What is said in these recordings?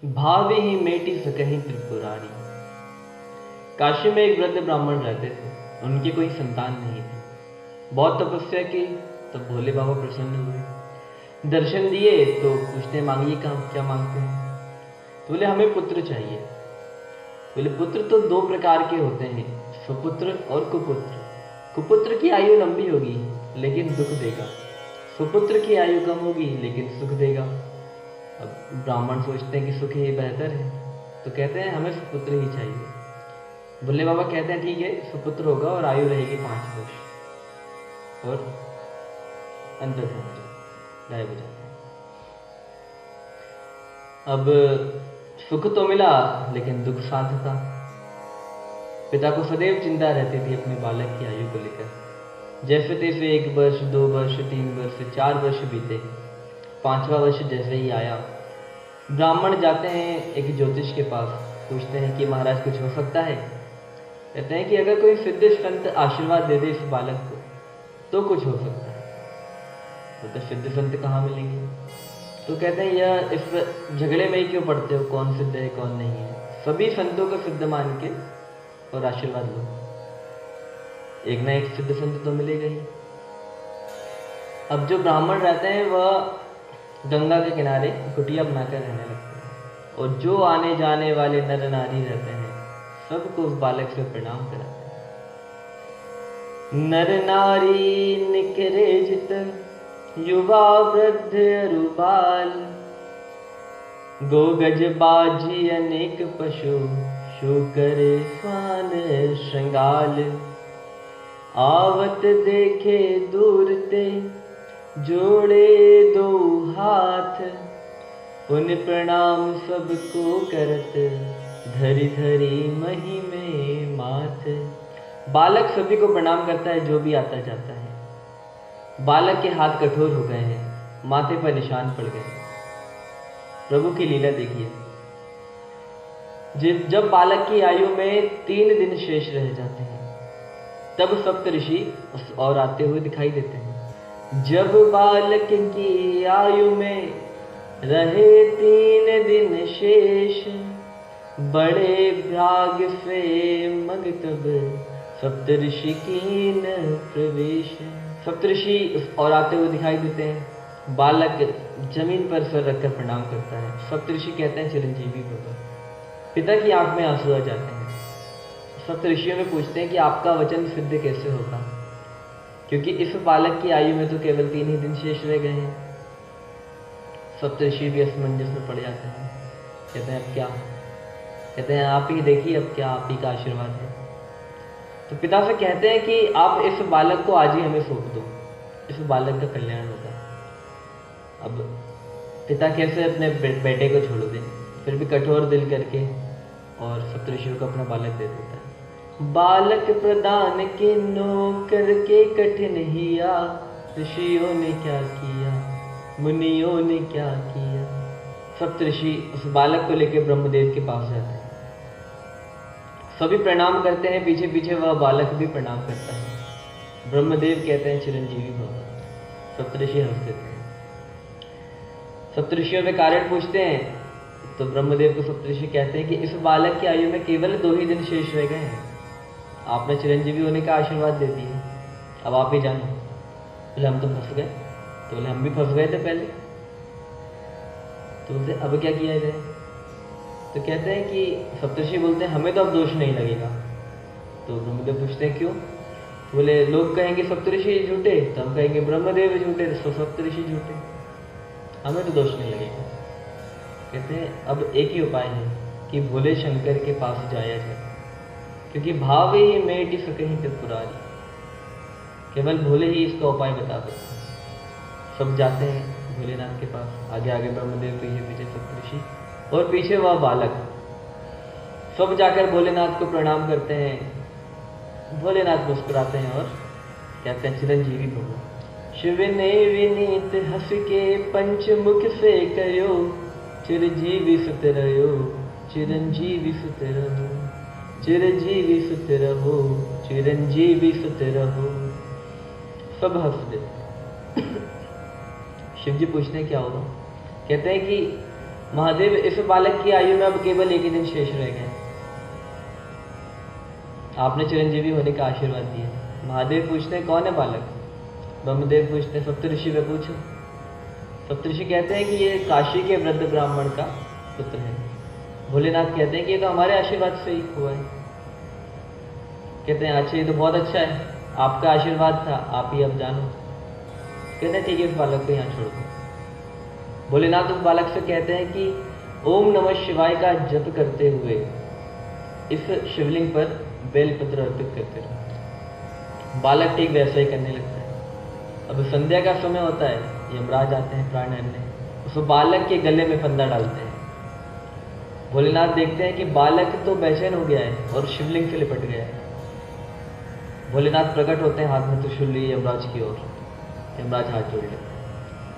भावे ही मेटी सकहि त्रिपुरारी। काशी में एक वृद्ध ब्राह्मण रहते थे। उनकी कोई संतान नहीं थी। बहुत तपस्या की तो भोले बाबा प्रसन्न हुए, दर्शन दिए तो पूछने मांगिए क्या मांगते हैं। तो बोले हमें पुत्र चाहिए। बोले पुत्र तो दो प्रकार के होते हैं, सुपुत्र और कुपुत्र। कुपुत्र की आयु लंबी होगी लेकिन दुख देगा, सुपुत्र की आयु कम होगी लेकिन सुख देगा। अब ब्राह्मण सोचते हैं कि सुख ही बेहतर है, तो कहते हैं हमें सुपुत्र ही चाहिए। भोले बाबा कहते हैं ठीक है, सुपुत्र होगा और आयु रहेगी 5 वर्ष। और अंतर गायब हो जाते हैं। अब सुख तो मिला लेकिन दुख साथ था। पिता को सदैव चिंता रहती थी अपने बालक की आयु को लेकर। जैसे तैसे 1 वर्ष, 2 वर्ष, 3 वर्ष, 4 वर्ष बीते। 5वां वर्ष जैसे ही आया, ब्राह्मण जाते हैं एक ज्योतिष के पास, पूछते हैं कि महाराज कुछ हो सकता है। कहते हैं कि अगर कोई सिद्ध संत आशीर्वाद दे दे इस बालक को तो कुछ हो सकता है। तो सिद्ध संत कहाँ मिलेंगे? तो कहते हैं यह इस झगड़े में ही क्यों पड़ते हो, कौन सिद्ध है कौन नहीं है। सभी संतों को सिद्ध मान के और आशीर्वाद लो, एक ना एक सिद्ध संत तो मिलेगा ही। अब जो ब्राह्मण रहते हैं वह गंगा के किनारे कुटिया बनाकर रहने लगते हैं, और जो आने जाने वाले नर नारी रहते हैं सबको उस बालक से प्रणाम कराते हैं। नर नारी निकरे जित, युवा वृद्ध अरु बाल। गो गज बाजी अनेक पशु, शूकर स्वान श्रृंगाल। आवत देखे दूर ते, जोड़े दो हाथ। पुन प्रणाम सबको करत, धरी धरी मही में माथ। बालक सभी को प्रणाम करता है जो भी आता जाता है। बालक के हाथ कठोर हो गए हैं, माथे पर निशान पड़ गए। प्रभु की लीला देखिए। जब बालक की आयु में 3 दिन शेष रह जाते हैं तब सप्त ऋषि उस और आते हुए दिखाई देते हैं। जब बालक की आयु में रहे 3 दिन शेष, बड़े भाग से मग तब सप्तऋषि कीन प्रवेश। सप्तऋषि और आते हुए दिखाई देते हैं। बालक जमीन पर सर रखकर प्रणाम करता है। सप्तऋषि कहते हैं चिरंजीवी भव। पिता की आंख में आंसू आ जाते हैं। सप्तऋषियों में पूछते हैं कि आपका वचन सिद्ध कैसे होगा, क्योंकि इस बालक की आयु में तो केवल 3 ही दिन शेष रह गए हैं। सप्तऋषि भी असमंजस में पड़ जाते हैं। कहते हैं अब क्या? कहते हैं आप ही देखिए, अब क्या आप ही का आशीर्वाद है। तो पिता से कहते हैं कि आप इस बालक को आज ही हमें सौंप दो, इस बालक का कल्याण होगा। अब पिता कैसे अपने बेटे को छोड़ दें, फिर भी कठोर दिल करके और सप्तऋषियों को अपना बालक दे देता है। बालक प्रदान के नौकर के कठिन हिया, ऋषियों ने क्या किया, मुनियों ने क्या किया। सप्तऋषि उस बालक को लेकर ब्रह्मदेव के पास जाते हैं। सभी प्रणाम करते हैं, पीछे पीछे वह बालक भी प्रणाम करता है। ब्रह्मदेव कहते हैं चिरंजीवी भव। सप्तऋषि हंस देते हैं। सप्तऋषियों में कारण पूछते हैं तो ब्रह्मदेव को सप्तऋषि कहते हैं कि इस बालक की आयु में केवल 2 ही दिन शेष रह गए हैं। आपने चिरंजीवी होने का आशीर्वाद दे दिया, अब आप ही जानो। बोले हम तो फंस गए। तो बोले हम भी फंस गए थे पहले। तो बोलते अब क्या किया जाए? तो कहते हैं कि सप्तऋषि बोलते हैं हमें तो अब दोष नहीं लगेगा। तो ब्रह्मदेव पूछते हैं क्यों? तो बोले लोग कहेंगे सप्तऋषि झूठे, तो हम कहेंगे ब्रह्मदेव झूठे, तो सप्तऋषि झूठे, हमें तो दोष नहीं लगेगा। कहते हैं अब एक ही उपाय है कि भोले शंकर के पास जाया जाए, क्योंकि भाव ही मेटी सकहि त्रिपुरारी। केवल भोले ही इसका उपाय बता सकते हैं। सब जाते हैं भोलेनाथ के पास, आगे आगे ब्रह्मदेव, पीछे पीछे सप्तऋषि और पीछे वह बालक। सब जाकर भोलेनाथ को प्रणाम करते हैं। भोलेनाथ मुस्कुराते हैं और कहते हैं चिरंजीवी भव। शिव ने विनीत हंस के पंचमुख से कहो, चिरंजीवी सुत रहो, चिरंजीवी सुत रहो, चिरंजीवी सुत रहो, चिरंजीवी सुत रहो। सब हंस देते। शिव जी पूछते हैं क्या होगा? कहते हैं कि महादेव इस बालक की आयु में अब केवल एक ही दिन शेष रह गए। आपने चिरंजीवी होने का आशीर्वाद दिया। महादेव पूछते हैं कौन है बालक? ब्रह्मदेव पूछते हैं सप्तऋषि में पूछो। सप्तऋषि कहते हैं कि ये काशी के वृद्ध ब्राह्मण का पुत्र है। भोलेनाथ कहते हैं कि ये तो हमारे आशीर्वाद से ही हुआ है। कहते हैं अच्छा, ये तो बहुत अच्छा है, आपका आशीर्वाद था, आप ही अब जानो। कहते हैं ठीक है, इस बालक को यहाँ छोड़ दो। भोलेनाथ उस बालक से कहते हैं कि ओम नमः शिवाय का जप करते हुए इस शिवलिंग पर बेलपत्र अर्पित करते रहो। बालक ठीक वैसा ही करने लगता है। अब संध्या का समय होता है, यमराज आते हैं प्राण हरने, उस बालक के गले में फंदा डालते हैं। भोलेनाथ देखते हैं कि बालक तो बेचैन हो गया है और शिवलिंग से लिपट गया है। भोलेनाथ प्रकट होते हैं, हाथ में त्रिशूल लिए यमराज की ओर। यमराज हाथ जोड़ लेते हैं,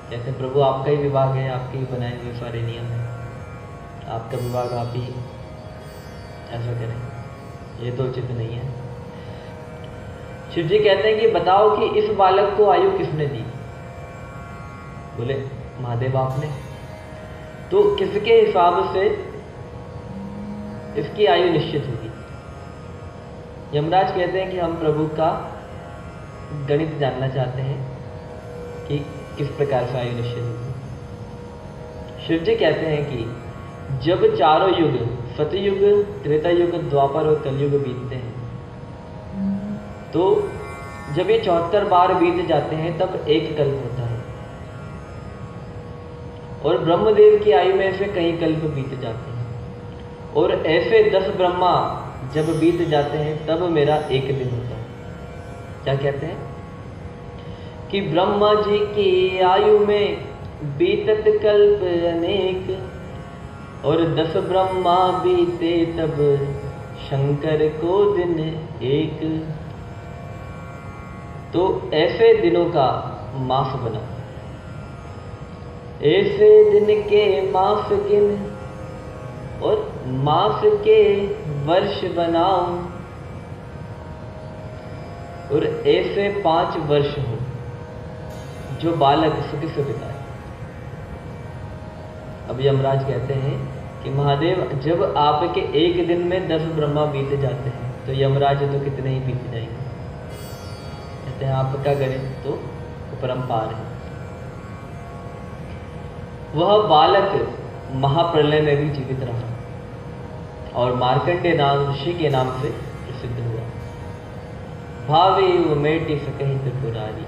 कहते हैं प्रभु आपका ही विभाग है, आपके ही बनाए हुए सारे नियम हैं, आपका विभाग आप ही ऐसा करें, ये तो उचित नहीं है। शिव जी कहते हैं कि बताओ कि इस बालक को आयु किसने दी? बोले महादेव आपने। तो किसके हिसाब से इसकी आयु निश्चित होगी? यमराज कहते हैं कि हम प्रभु का गणित जानना चाहते हैं कि किस प्रकार से आयु निश्चित होगी। शिव जी कहते हैं कि जब चारों युग सतयुग, त्रेता युग, द्वापर और कलयुग बीतते हैं, तो जब ये 74 बार बीत जाते हैं तब एक कल्प होता है। और ब्रह्मदेव की आयु में ऐसे कई कल्प बीत जाते हैं, और ऐसे 10 ब्रह्मा जब बीत जाते हैं तब मेरा एक दिन होता है। क्या कहते हैं कि ब्रह्मा जी की आयु में बीतत कल्प अनेक, और 10 ब्रह्मा बीते तब शंकर को दिन एक। तो ऐसे दिनों का मास बना, ऐसे दिन के मास गिन, और मास के वर्ष बनाओ, और ऐसे 5 वर्ष हो जो बालक सुख से बिताए। अब यमराज कहते हैं कि महादेव जब आपके एक दिन में 10 ब्रह्मा बीते जाते हैं तो यमराज तो कितने ही बीत जाएंगे। कहते हैं आपका गणित तो अपरंपार है। वह बालक महाप्रलय में भी जीवित रहा और मार्कंडेय नाम ऋषि के नाम से प्रसिद्ध हुआ। भावे वो मेटी सकहि त्रिपुरारी,